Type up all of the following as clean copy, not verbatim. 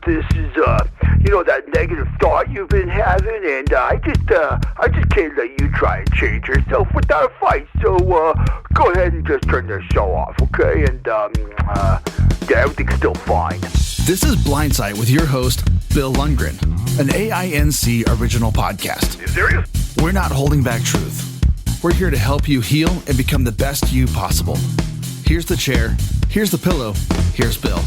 this is, that negative thought you've been having, and I just can't let you try and change yourself without a fight. So, go ahead and just turn the show off, okay? And, yeah, everything's still fine. This is Blindsight with your host, Bill Lundgren, an AINC original podcast. You serious? We're not holding back truth. We're here to help you heal and become the best you possible. Here's the chair. Here's the pillow. Here's Bill.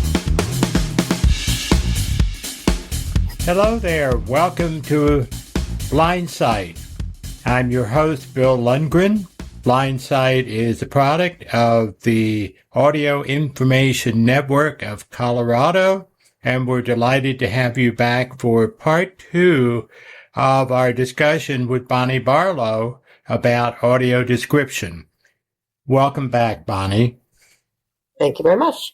Hello there. Welcome to Blindsight. I'm your host, Bill Lundgren. Blindsight is a product of the Audio Information Network of Colorado, and we're delighted to have you back for part 2 of our discussion with Bonnie Barlow about audio description. Welcome back, Bonnie. Thank you very much.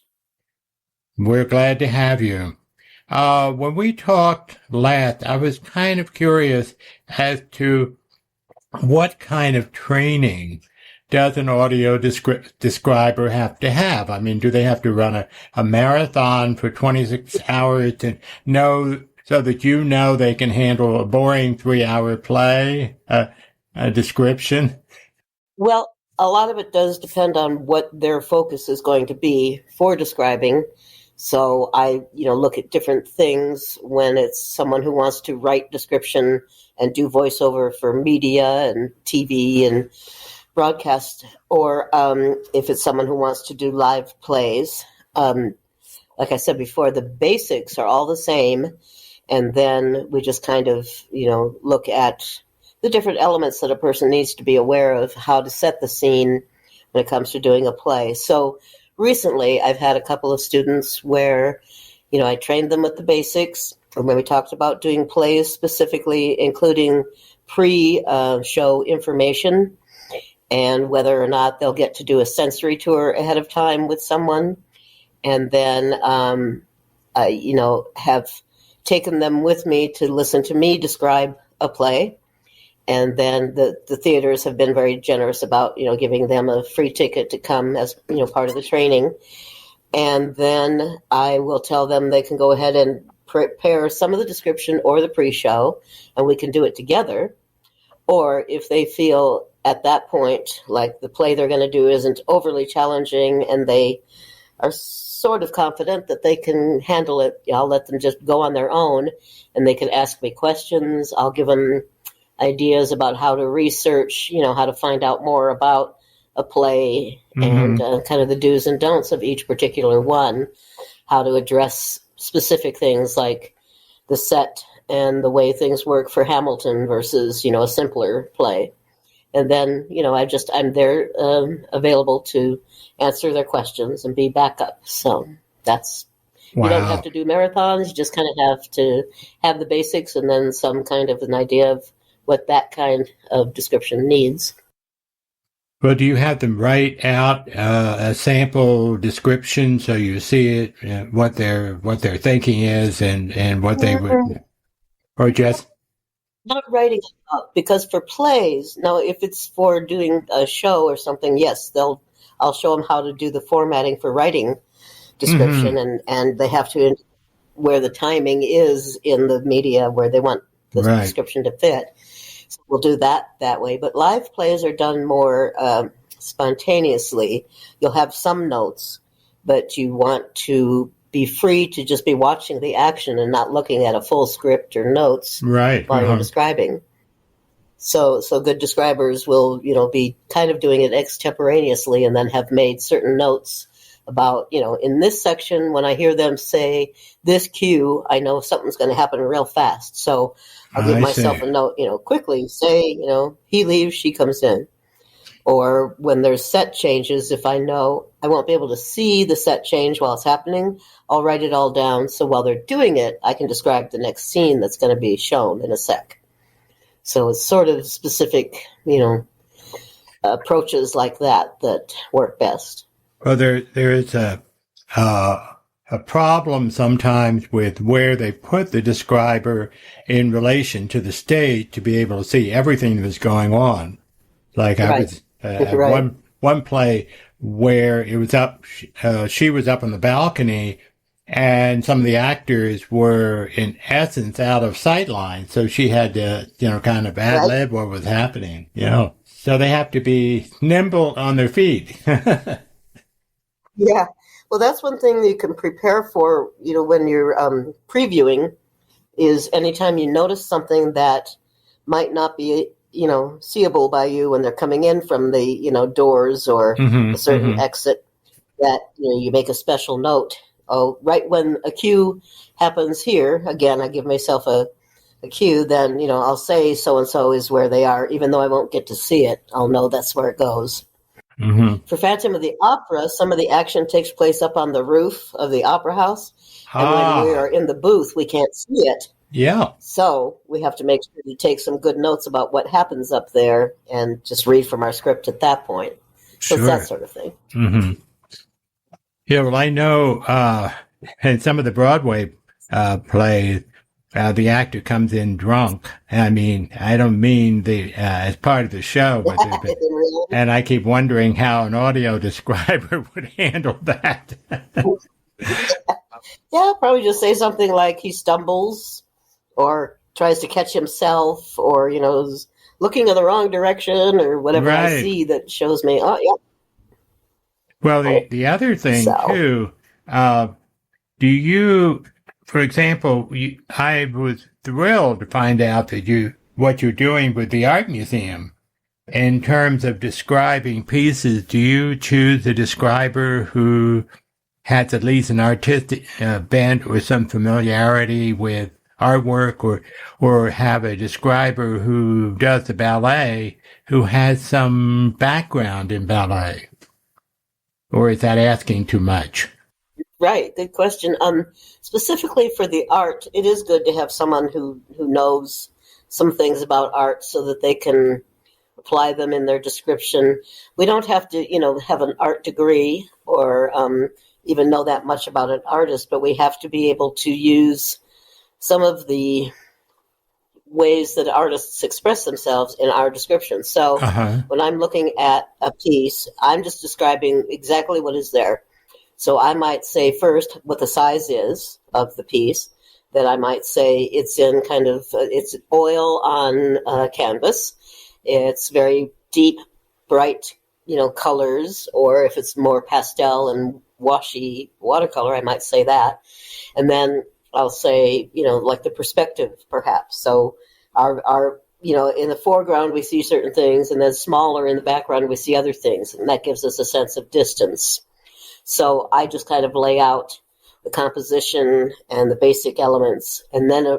We're glad to have you. When we talked last, I was kind of curious as to what kind of training does an audio describer have to have? I mean, do they have to run a marathon for 26 hours to know, so that you know they can handle a boring 3-hour play, a description? Well, a lot of it does depend on what their focus is going to be for describing. So I, look at different things when it's someone who wants to write description and do voiceover for media and TV and broadcast, or if it's someone who wants to do live plays. Like I said before, the basics are all the same, and then we just kind of, look at the different elements that a person needs to be aware of, how to set the scene when it comes to doing a play. So recently, I've had a couple of students where, I trained them with the basics, and when we talked about doing plays specifically, including pre-show information, and whether or not they'll get to do a sensory tour ahead of time with someone, and then, have taken them with me to listen to me describe a play. And then the theaters have been very generous about, giving them a free ticket to come as, part of the training. And then I will tell them they can go ahead and prepare some of the description or the pre-show, and we can do it together. Or if they feel at that point like the play they're going to do isn't overly challenging and they are sort of confident that they can handle it, I'll let them just go on their own, and they can ask me questions. I'll give them ideas about how to research, how to find out more about a play, and kind of the do's and don'ts of each particular one, how to address specific things like the set and the way things work for Hamilton versus, a simpler play. And then, I'm there available to answer their questions and be backup. So that's, wow. You don't have to do marathons. You just kind of have to have the basics and then some kind of an idea of what that kind of description needs. Well, do you have them write out a sample description so you see it, what their thinking is, and what they would, or just not writing it up? Because for plays, now if it's for doing a show or something, yes, I'll show them how to do the formatting for writing description, and they have to where the timing is in the media where they want the description to fit. So we'll do that way. But live plays are done more spontaneously. You'll have some notes, but you want to be free to just be watching the action and not looking at a full script or notes while you're describing. So good describers will, be kind of doing it extemporaneously and then have made certain notes about, in this section, when I hear them say this cue, I know something's going to happen real fast. So I'll give myself a note, quickly say, he leaves, she comes in. Or when there's set changes, if I know I won't be able to see the set change while it's happening, I'll write it all down. So while they're doing it, I can describe the next scene that's going to be shown in a sec. So it's sort of specific, approaches like that work best. Well, there is a problem sometimes with where they put the describer in relation to the stage to be able to see everything that's going on. Like I was one play where it was up, she was up on the balcony and some of the actors were, in essence, out of sight line. So she had to, kind of ad-lib what was happening, So they have to be nimble on their feet. Yeah. Well, that's one thing that you can prepare for, when you're previewing, is anytime you notice something that might not be, seeable by you when they're coming in from the, doors or a certain exit, that, you make a special note. Oh, right when a cue happens here, again, I give myself a cue, then, I'll say so-and-so is where they are. Even though I won't get to see it, I'll know that's where it goes. Mm-hmm. For Phantom of the Opera, some of the action takes place up on the roof of the opera house. And when we are in the booth, we can't see it. Yeah. So we have to make sure we take some good notes about what happens up there and just read from our script at that point. So it's that sort of thing. Mm-hmm. Yeah, well, I know in some of the Broadway plays, the actor comes in drunk. I mean, I don't mean as part of the show, but and I keep wondering how an audio describer would handle that. Yeah, probably just say something like he stumbles or tries to catch himself or, is looking in the wrong direction or whatever I see that shows me, oh, yeah. Well, the other thing, too, do you, for example, I was thrilled to find out that what you're doing with the art museum in terms of describing pieces. Do you choose a describer who has at least an artistic bent or some familiarity with artwork, or have a describer who does the ballet who has some background in ballet? Or is that asking too much? Right, good question. Specifically for the art, it is good to have someone who knows some things about art so that they can apply them in their description. We don't have to, have an art degree or even know that much about an artist, but we have to be able to use some of the ways that artists express themselves in our description. So when I'm looking at a piece, I'm just describing exactly what is there. So I might say first what the size is of the piece. Then I might say it's in it's oil on canvas. It's very deep, bright, colors. Or if it's more pastel and washy watercolor, I might say that. And then I'll say, like the perspective, perhaps. So our in the foreground, we see certain things, and then smaller in the background, we see other things. And that gives us a sense of distance. So I just kind of lay out the composition and the basic elements. And then,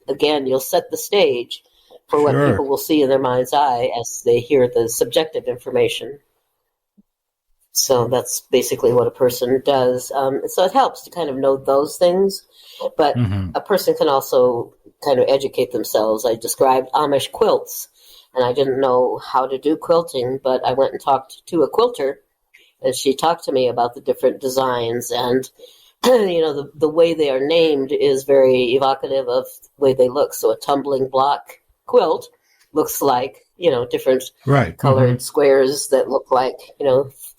again, you'll set the stage for what people will see in their mind's eye as they hear the subjective information. So that's basically what a person does. So it helps to kind of know those things. But a person can also kind of educate themselves. I described Amish quilts, and I didn't know how to do quilting, but I went and talked to a quilter, and she talked to me about the different designs. And, the way they are named is very evocative of the way they look. So a tumbling block quilt looks like, different colored squares that look like,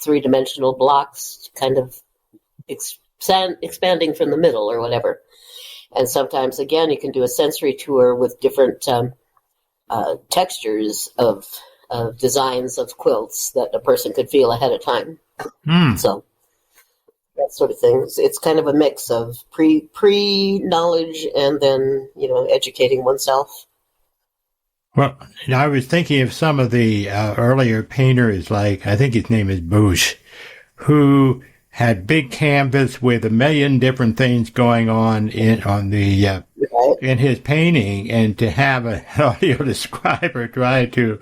three-dimensional blocks kind of expanding from the middle or whatever. And sometimes, again, you can do a sensory tour with different textures of designs of quilts that a person could feel ahead of time. So that sort of thing. It's kind of a mix of pre-knowledge and then, educating oneself. Well, I was thinking of some of the earlier painters, like I think his name is Bouche, who had big canvas with a million different things going on in his painting, and to have an audio describer try to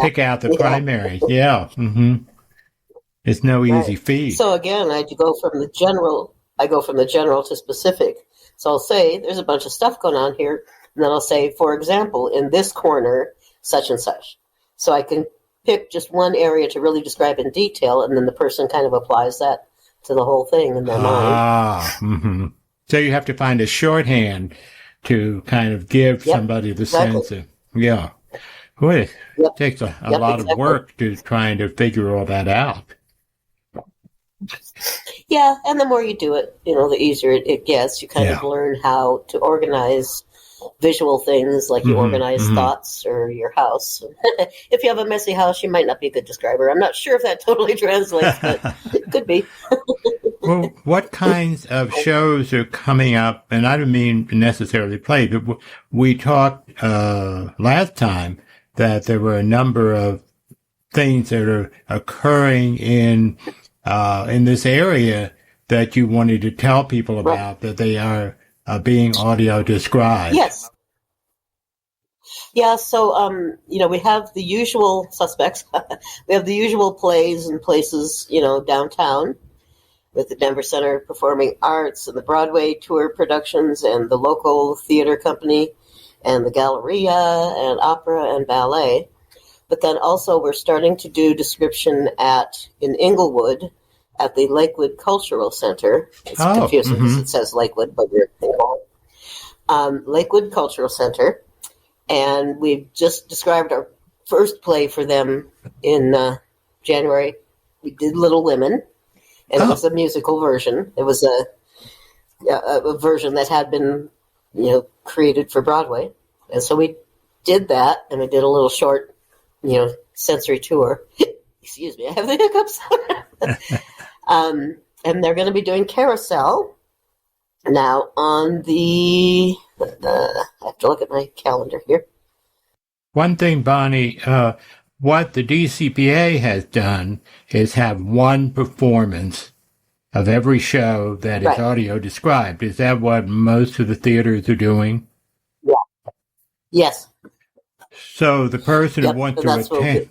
pick out the primaries. Yeah. It's no easy feat. So again, I go from the general to specific. So I'll say there's a bunch of stuff going on here. And then I'll say, for example, in this corner, such and such. So I can pick just one area to really describe in detail, and then the person kind of applies that to the whole thing in their mind. So you have to find a shorthand to kind of give somebody the sense of, Boy, it takes a lot of work to trying to figure all that out. Yeah, and the more you do it, the easier it gets. You kind Yeah. of learn how to organize visual things, like you organize thoughts or your house. If you have a messy house, you might not be a good describer. I'm not sure if that totally translates, but it could be. Well, what kinds of shows are coming up? And I don't mean necessarily play, but we talked last time that there were a number of things that are occurring in this area that you wanted to tell people about, that they are being audio described. Yes. Yeah, so, we have the usual suspects. We have the usual plays and places, downtown with the Denver Center of Performing Arts and the Broadway tour productions and the local theater company and the Galleria and opera and ballet. But then also we're starting to do description in Inglewood at the Lakewood Cultural Center. It's confusing because it says Lakewood, but we're Lakewood Cultural Center. And we've just described our first play for them in January. We did Little Women, and it was a musical version. It was a version that had been, created for Broadway. And so we did that, and we did a little short, sensory tour. Excuse me, I have the hiccups. And they're going to be doing Carousel now on the... I have to look at my calendar here. One thing, Bonnie, what the DCPA has done is have one performance of every show that is audio described. Is that what most of the theaters are doing? Yeah. Yes. So the person who wants to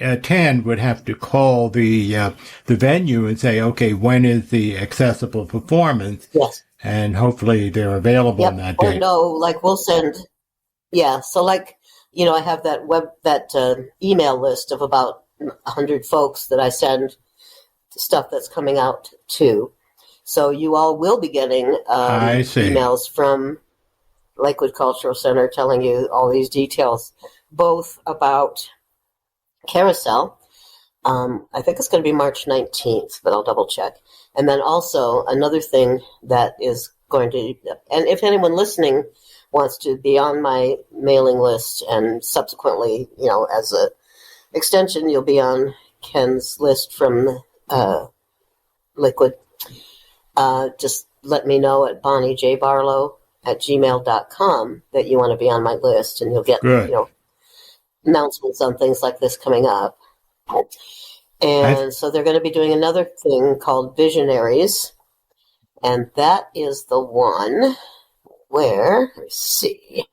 attend would have to call the venue and say, okay, when is the accessible performance? Yes. And hopefully they're available on that day. Or no, we'll send. Yeah. So I have that email list of about 100 folks that I send stuff that's coming out to. So you all will be getting emails from Lakewood Cultural Center telling you all these details, both about Carousel. I think it's going to be March 19th, but I'll double check. And then also another thing that is going to, and if anyone listening wants to be on my mailing list and subsequently, as a extension, you'll be on Ken's list from Liquid. Just let me know at bonniejbarlow@gmail.com that you want to be on my list, and you'll get, announcements on things like this coming up. And so they're going to be doing another thing called Visionaries. And that is the one where, let's see,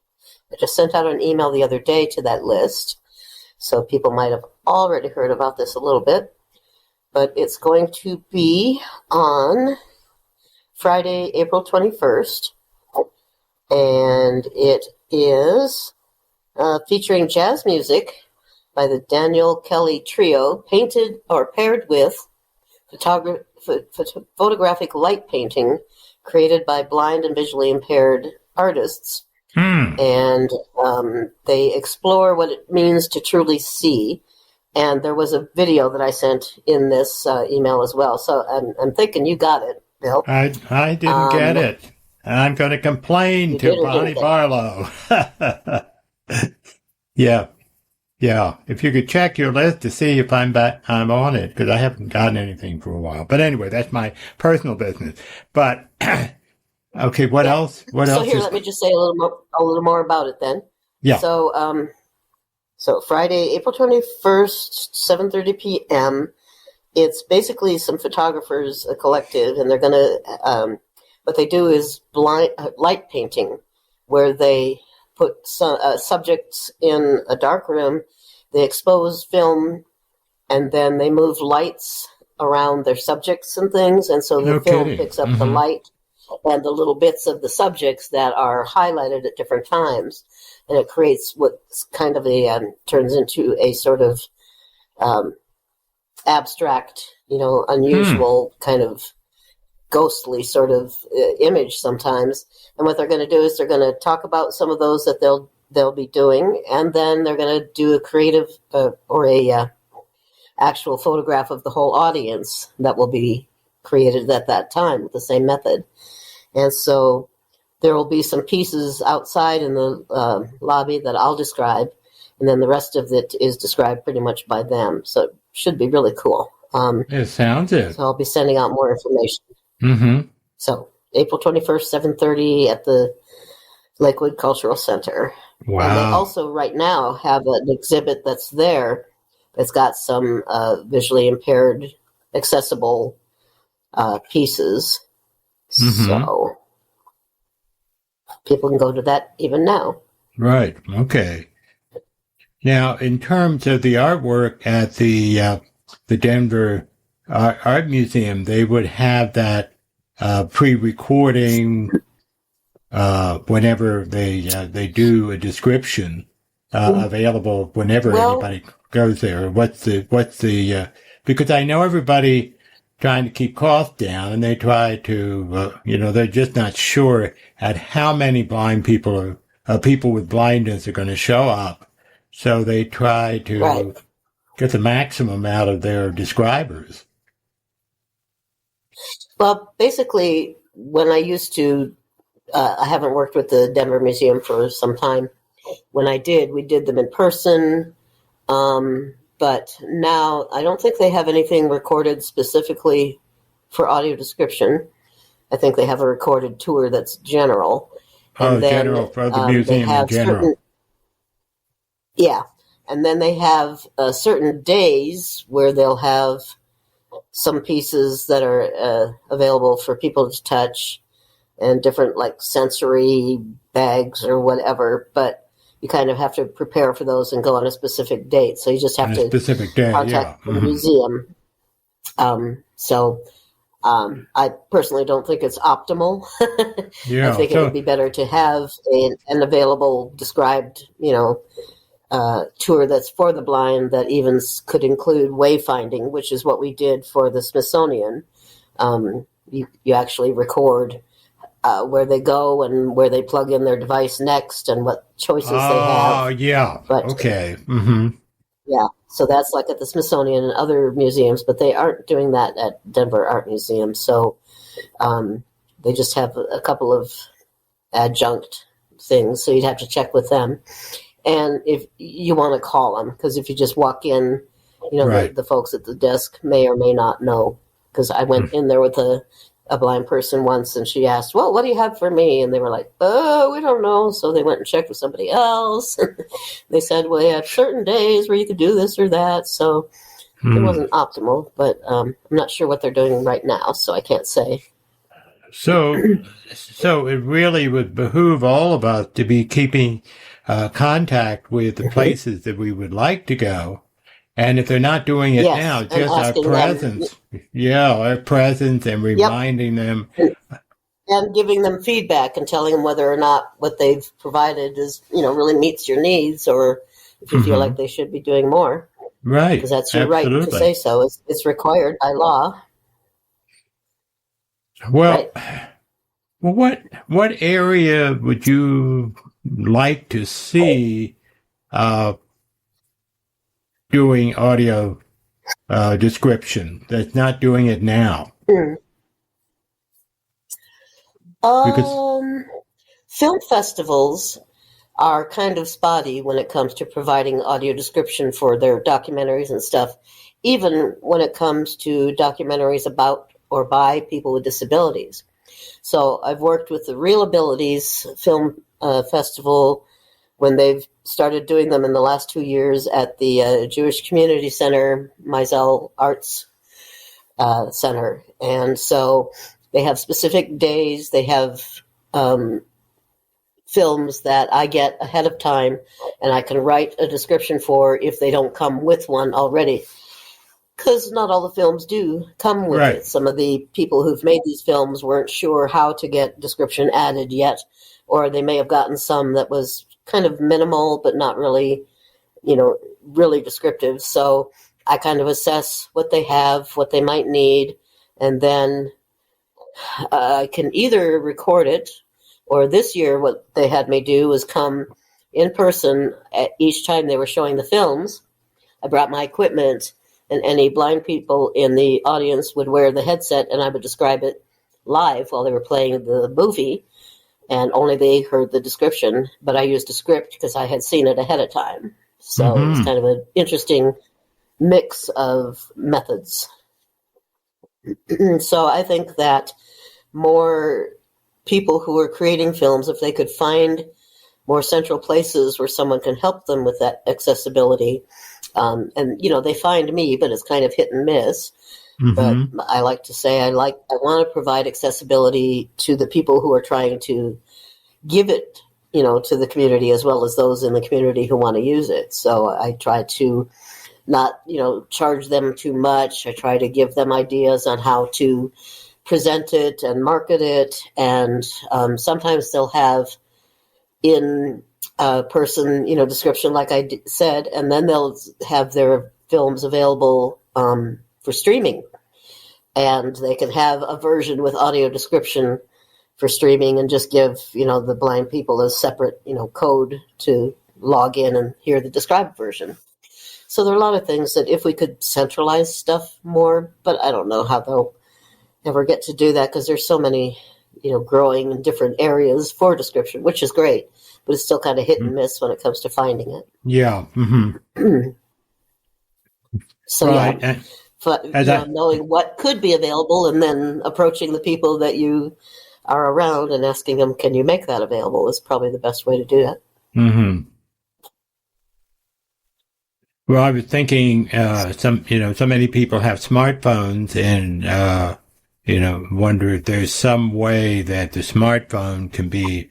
I just sent out an email the other day to that list. So people might have already heard about this a little bit. But it's going to be on Friday, April 21st. And it is featuring jazz music by the Daniel Kelly Trio, painted or paired with photographic light painting created by blind and visually impaired artists. And they explore what it means to truly see. And there was a video that I sent in this email as well. So I'm thinking you got it, Bill. I didn't get it. I'm going to complain to Bonnie Barlow. Yeah. Yeah, if you could check your list to see if I'm on it, because I haven't gotten anything for a while. But anyway, that's my personal business. But okay, what else? What else? So here, let me just say a little more about it then. Yeah. So so Friday, April 21st, 7:30 p.m. It's basically some photographers, a collective, and they're gonna. What they do is light painting, where they put subjects in a dark room, they expose film, and then they move lights around their subjects and things, and so the film picks up the light and the little bits of the subjects that are highlighted at different times, and it creates what's kind of turns into a sort of abstract, unusual kind of ghostly sort of image sometimes. And what they're going to do is they're going to talk about some of those that they'll be doing, and then they're going to do a creative or a actual photograph of the whole audience that will be created at that time with the same method. And so there will be some pieces outside in the lobby that I'll describe, and then the rest of it is described pretty much by them. So it should be really cool. It sounds it. So I'll be sending out more information. Mm-hmm. So April 21st, 7:30 at the Lakewood Cultural Center. Wow. And they also right now have an exhibit that's there that's got some visually impaired, accessible pieces. Mm-hmm. So people can go to that even now. Right. Okay. Now, in terms of the artwork at the Denver Art Museum, they would have that pre-recording whenever they do a description available whenever anybody goes there. What's the because I know everybody trying to keep costs down, and they try to they're just not sure at how many blind people or people with blindness are going to show up, so they try to get the maximum out of their describers. Well, basically, when I used to, I haven't worked with the Denver Museum for some time. When I did, we did them in person. But now I don't think they have anything recorded specifically for audio description. I think they have a recorded tour that's general. And general for the museum in general. And then they have certain days where they'll have some pieces that are available for people to touch, and different like sensory bags or whatever. But you kind of have to prepare for those and go on a specific date. So you just have to specific day, contact the museum. I personally don't think it's optimal. I think it would be better to have an available described, tour that's for the blind that even could include wayfinding, which is what we did for the Smithsonian. You actually record where they go and where they plug in their device next and what choices they have. Oh, yeah. Okay. Mm-hmm. Yeah. So that's like at the Smithsonian and other museums, but they aren't doing that at Denver Art Museum. So they just have a couple of adjunct things. So you'd have to check with them. And if you want to call them, because if you just walk in, the folks at the desk may or may not know. Because I went in there with a blind person once, and she asked, well, what do you have for me? And they were like, oh, we don't know. So they went and checked with somebody else. They said, well, you have certain days where you could do this or that. So it wasn't optimal, but I'm not sure what they're doing right now, so I can't say. So it really would behoove all of us to be keeping contact with the places that we would like to go. And if they're not doing it now, just our presence. Our presence and reminding them. And giving them feedback and telling them whether or not what they've provided is, really meets your needs, or if you feel like they should be doing more. Right. Because that's your right to say so. It's required by law. Well, what area would you like to see doing audio description that's not doing it now? Film festivals are kind of spotty when it comes to providing audio description for their documentaries and stuff, even when it comes to documentaries about or by people with disabilities. So I've worked with the Real Abilities Film Festival when they've started doing them in the last 2 years at the Jewish Community Center, Meisel Arts Center. And so they have specific days. They have films that I get ahead of time, and I can write a description for if they don't come with one already. Because not all the films do come with it. Some of the people who've made these films weren't sure how to get description added yet, or they may have gotten some that was kind of minimal, but not really, really descriptive. So I kind of assess what they have, what they might need, and then I can either record it, or this year what they had me do was come in person at each time they were showing the films. I brought my equipment, and any blind people in the audience would wear the headset, and I would describe it live while they were playing the movie, and only they heard the description, but I used a script because I had seen it ahead of time. So it was kind of an interesting mix of methods. So I think that more people who are creating films, if they could find more central places where someone can help them with that accessibility, and they find me, but it's kind of hit and miss. But I like to say I want to provide accessibility to the people who are trying to give it, to the community, as well as those in the community who want to use it. So I try to not, charge them too much. I try to give them ideas on how to present it and market it. And sometimes they'll have in person, description, like I said, and then they'll have their films available for streaming. And they can have a version with audio description for streaming and just give, the blind people a separate, code to log in and hear the described version. So there are a lot of things that if we could centralize stuff more, but I don't know how they'll ever get to do that because there's so many, growing in different areas for description, which is great, but it's still kind of hit and miss when it comes to finding it. Yeah. So, right. Yeah. But knowing what could be available and then approaching the people that you are around and asking them, can you make that available, is probably the best way to do that. Well, I was thinking, so many people have smartphones and, wonder if there's some way that the smartphone can be,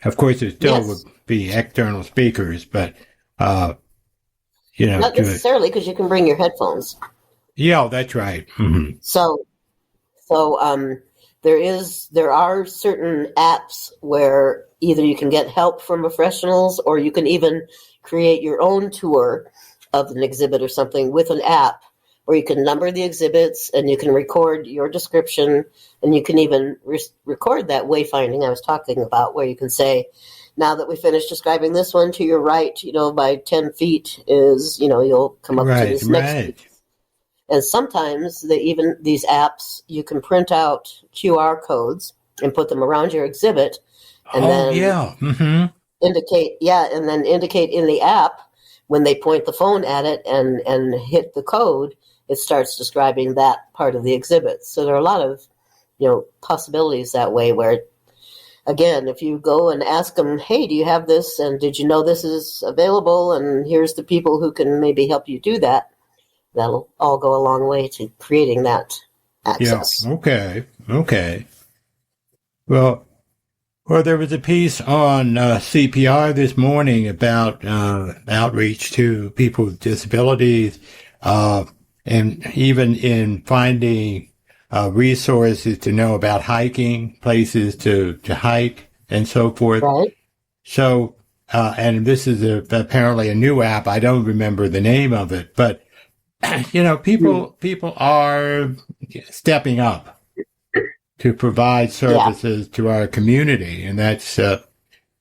of course, there still would be external speakers, but, not necessarily, because you can bring your headphones. Yeah, that's right. So there are certain apps where either you can get help from professionals or you can even create your own tour of an exhibit or something with an app where you can number the exhibits and you can record your description, and you can even record that wayfinding I was talking about, where you can say, now that we finished describing this one, to your right, by 10 feet is, you'll come up to this next feet. And sometimes these apps, you can print out QR codes and put them around your exhibit, and indicate in the app when they point the phone at it and hit the code, it starts describing that part of the exhibit. So there are a lot of, possibilities that way where, again, if you go and ask them, hey, do you have this? And did you know this is available? And here's the people who can maybe help you do that. That'll all go a long way to creating that access. Yeah. Okay. Well, there was a piece on CPR this morning about outreach to people with disabilities, and even in finding resources to know about hiking, places to hike, and so forth. Right. So, and this is apparently a new app. I don't remember the name of it, but people are stepping up to provide services to our community, and that's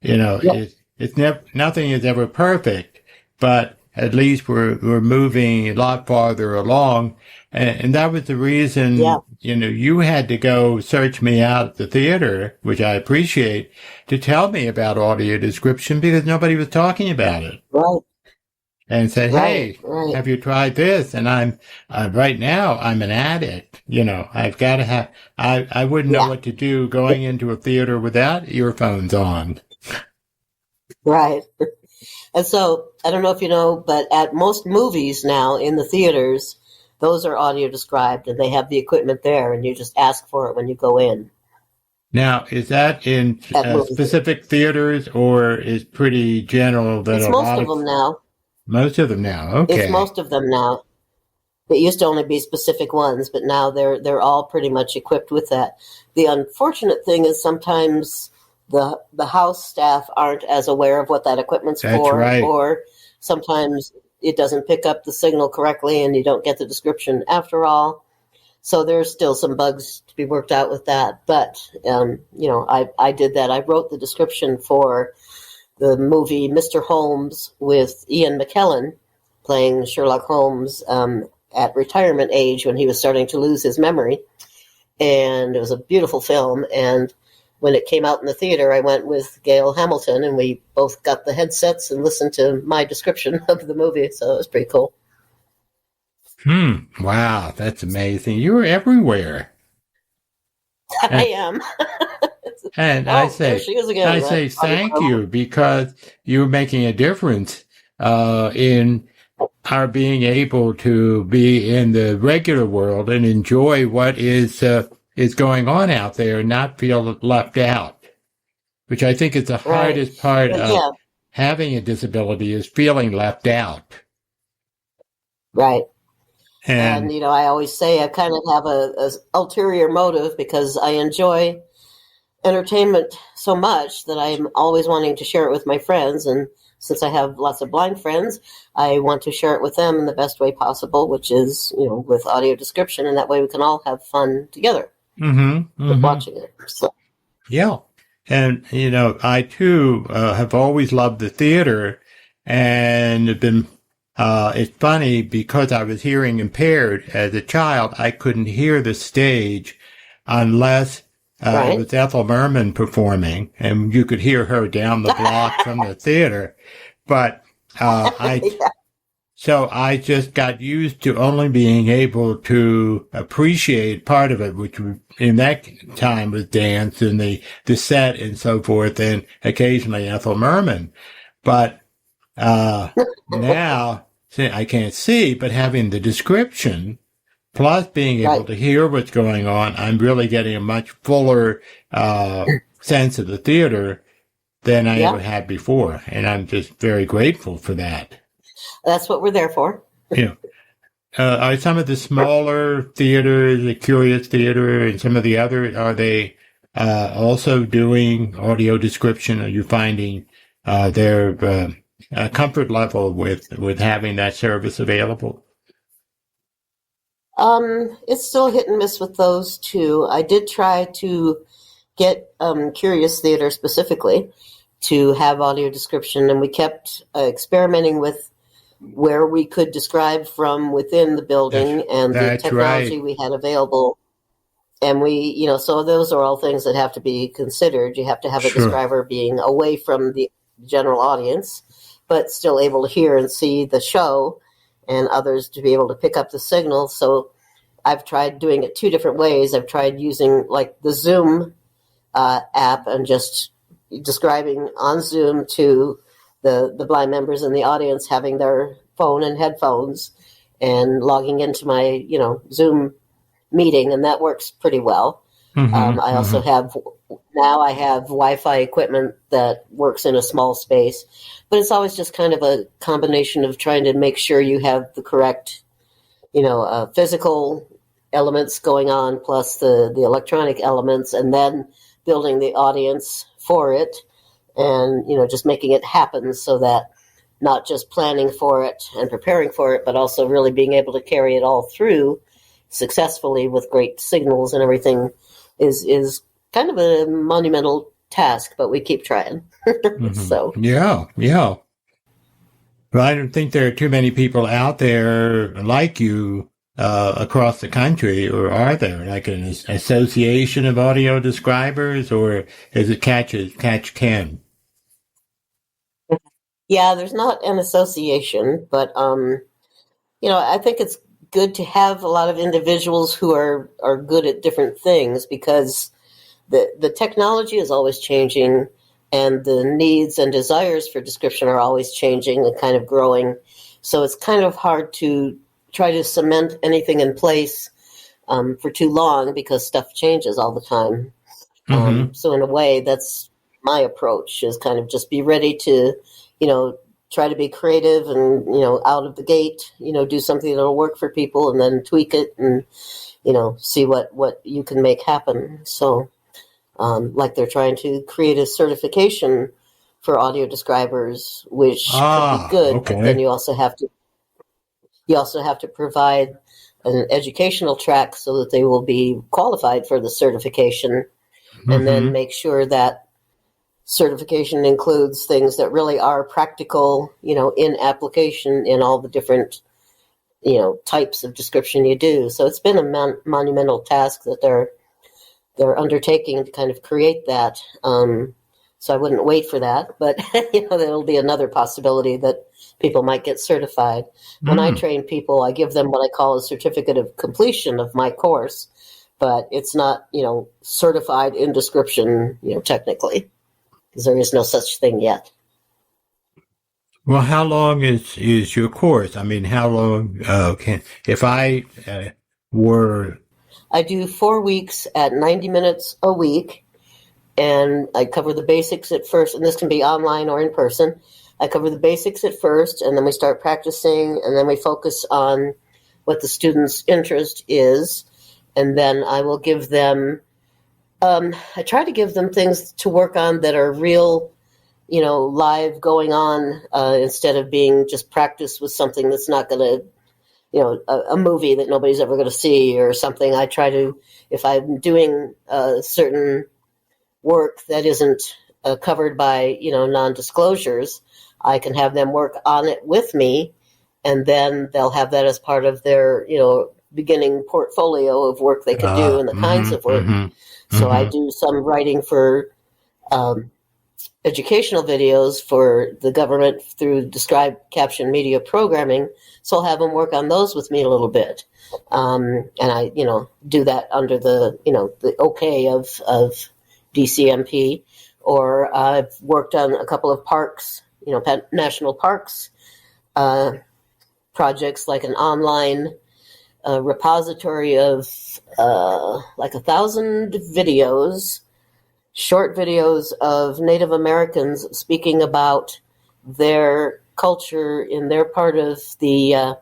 it's never, nothing is ever perfect, but at least we're moving a lot farther along, and that was the reason you had to go search me out at the theater, which I appreciate, to tell me about audio description because nobody was talking about it. Right. And say, hey, have you tried this? And I'm right now, I'm an addict. I've got to have, I wouldn't know what to do going into a theater without earphones on. Right. And so, I don't know if you know, but at most movies now in the theaters, those are audio described and they have the equipment there and you just ask for it when you go in. Now, is that in specific theaters or is pretty general? That it's most of them now. Most of them now, okay. It's most of them now. It used to only be specific ones, but now they're all pretty much equipped with that. The unfortunate thing is sometimes the house staff aren't as aware of what that equipment's for, right. Or sometimes it doesn't pick up the signal correctly and you don't get the description after all. So there's still some bugs to be worked out with that. But, I did that. I wrote the description for the movie Mr. Holmes with Ian McKellen playing Sherlock Holmes. at retirement age when he was starting to lose his memory. And it was a beautiful film. And when it came out in the theater, I went with Gail Hamilton, and we both got the headsets and listened to my description of the movie. So it was pretty cool. Wow, that's amazing. You were everywhere. I am. And there she is again, I say thank you, because you're making a difference in our being able to be in the regular world and enjoy what is going on out there and not feel left out, which I think is the hardest part of having a disability, is feeling left out. Right. And I always say I kind of have a ulterior motive, because I enjoy entertainment so much that I'm always wanting to share it with my friends. And since I have lots of blind friends, I want to share it with them in the best way possible, which is, with audio description. And that way we can all have fun together with watching it. So. Yeah. And, I too have always loved the theater, and have been, it's funny, because I was hearing impaired as a child, I couldn't hear the stage unless it was Ethel Merman performing, and you could hear her down the block from the theater. But so I just got used to only being able to appreciate part of it, which in that time was dance and the set and so forth, and occasionally Ethel Merman. But now I can't see, but having the description plus being able to hear what's going on, I'm really getting a much fuller sense of the theater than I ever had before. And I'm just very grateful for that. That's what we're there for. Yeah. Are some of the smaller theaters, the Curious Theater and some of the other, are they also doing audio description? Are you finding their comfort level with having that service available? It's still hit and miss with those two. I did try to get Curious Theater specifically to have audio description, and we kept experimenting with where we could describe from within the building and the technology we had available. And we, so those are all things that have to be considered. You have to have a describer being away from the general audience, but still able to hear and see the show, and others to be able to pick up the signal. So I've tried doing it two different ways. I've tried using like the Zoom app and just describing on Zoom to the blind members in the audience, having their phone and headphones and logging into my, Zoom meeting, and that works pretty well. I also have Wi-Fi equipment that works in a small space, but it's always just kind of a combination of trying to make sure you have the correct, physical elements going on, plus the electronic elements, and then building the audience for it, and, just making it happen, so that not just planning for it and preparing for it, but also really being able to carry it all through successfully with great signals and everything is kind of a monumental task, but we keep trying. So yeah. Well, I don't think there are too many people out there like you across the country, or are there like an association of audio describers, or is it catch can? Yeah, there's not an association, but I think it's good to have a lot of individuals who are good at different things, because the technology is always changing, and the needs and desires for description are always changing and kind of growing. So it's kind of hard to try to cement anything in place for too long, because stuff changes all the time. So in a way, that's my approach, is kind of just be ready to, try to be creative and, out of the gate, do something that'll work for people, and then tweak it and, see what you can make happen. So like they're trying to create a certification for audio describers, which could be good, but then you also have to provide an educational track so that they will be qualified for the certification, and then make sure that certification includes things that really are practical, in application in all the different types of description you do. So it's been a monumental task that they're undertaking to kind of create that. So I wouldn't wait for that, but there'll be another possibility that people might get certified. When I train people, I give them what I call a certificate of completion of my course, but it's not, certified in description, technically, because there is no such thing yet. Well, how long is your course? I mean, how long if I were... I do 4 weeks at 90 minutes a week, and I cover the basics at first, and this can be online or in person. I cover the basics at first, and then we start practicing, and then we focus on what the student's interest is, and then I will give them, I try to give them things to work on that are real, live going on, instead of being just practice with something that's not going to, a movie that nobody's ever going to see or something. I try to, if I'm doing certain work that isn't covered by, non-disclosures, I can have them work on it with me, and then they'll have that as part of their, beginning portfolio of work they could do and the kinds of work. So I do some writing for educational videos for the government through described caption media programming. So I'll have them work on those with me a little bit. And I, do that under the, the okay of DCMP. Or I've worked on a couple of parks, national parks projects, like an online repository of like 1,000 videos, short videos of Native Americans speaking about their culture in their part of the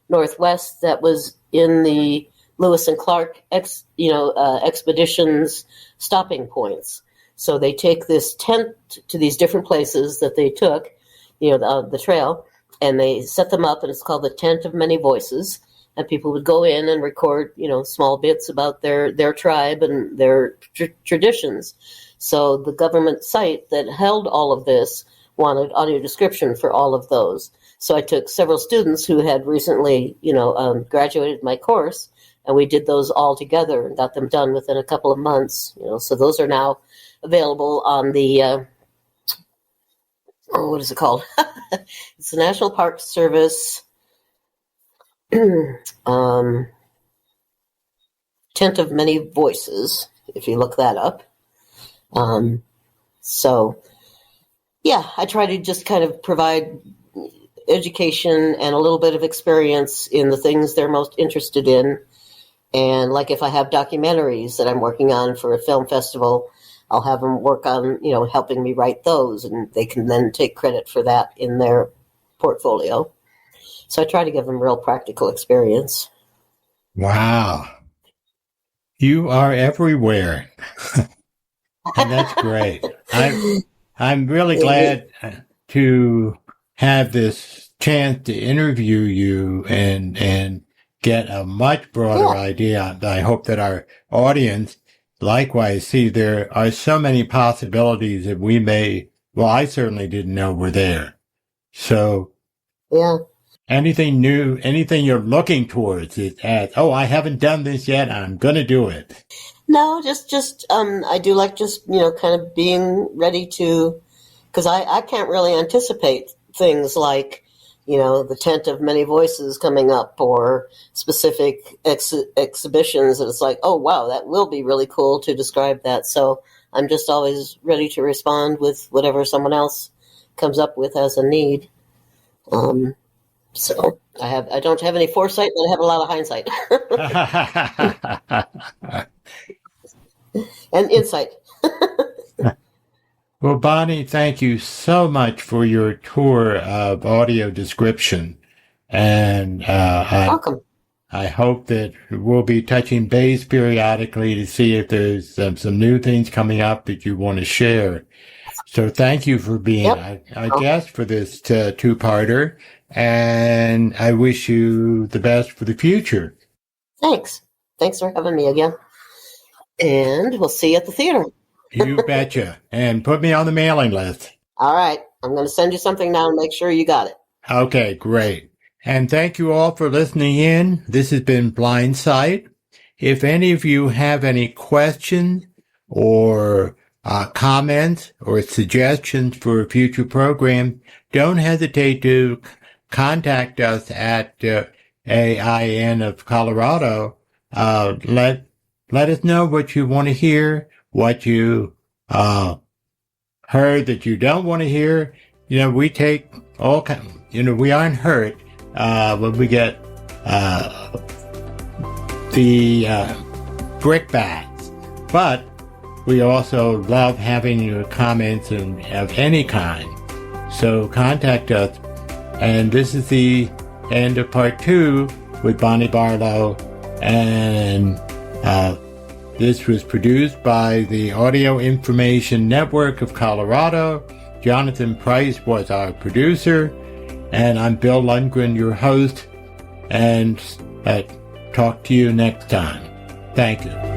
Northwest that was in the Lewis and Clark expeditions stopping points. So they take this tent to these different places that they took, the trail, and they set them up, and it's called the Tent of Many Voices. And people would go in and record, small bits about their tribe and their traditions. So the government site that held all of this wanted audio description for all of those. So I took several students who had recently, graduated my course, and we did those all together and got them done within a couple of months. So those are now available on the, what is it called? It's the National Park Service Tent of Many Voices, if you look that up. So, yeah, I try to just kind of provide education and a little bit of experience in the things they're most interested in. And like if I have documentaries that I'm working on for a film festival, I'll have them work on, helping me write those, and they can then take credit for that in their portfolio. So I try to give them real practical experience. Wow. You are everywhere. And that's great. I'm really glad to have this chance to interview you and get a much broader idea. I hope that our audience likewise see there are so many possibilities that I certainly didn't know were there. So anything new, anything you're looking towards is I haven't done this yet, I'm going to do it. No, just I do like just, kind of being ready to, because I can't really anticipate things like, the Tent of Many Voices coming up or specific exhibitions. And it's like, oh, wow, that will be really cool to describe that. So I'm just always ready to respond with whatever someone else comes up with as a need. So I don't have any foresight, but I have a lot of hindsight. And insight. Well, Bonnie, thank you so much for your tour of audio description. And Welcome. I hope that we'll be touching base periodically to see if there's some new things coming up that you want to share. So thank you for being our guest for this two-parter. And I wish you the best for the future. Thanks. Thanks for having me again. And we'll see you at the theater. You betcha. And put me on the mailing list. All right. I'm going to send you something now and make sure you got it. Okay, great. And thank you all for listening in. This has been Blindsight. If any of you have any questions or comments or suggestions for a future program, don't hesitate to contact us at AIN of Colorado. Let us know what you want to hear, what you heard that you don't want to hear. We take all kinds. We aren't hurt when we get the brickbats, but we also love having your comments of any kind. So contact us. And this is the end of part 2 with Bonnie Barlow. And this was produced by the Audio Information Network of Colorado. Jonathan Price was our producer. And I'm Bill Lundgren, your host. And talk to you next time. Thank you.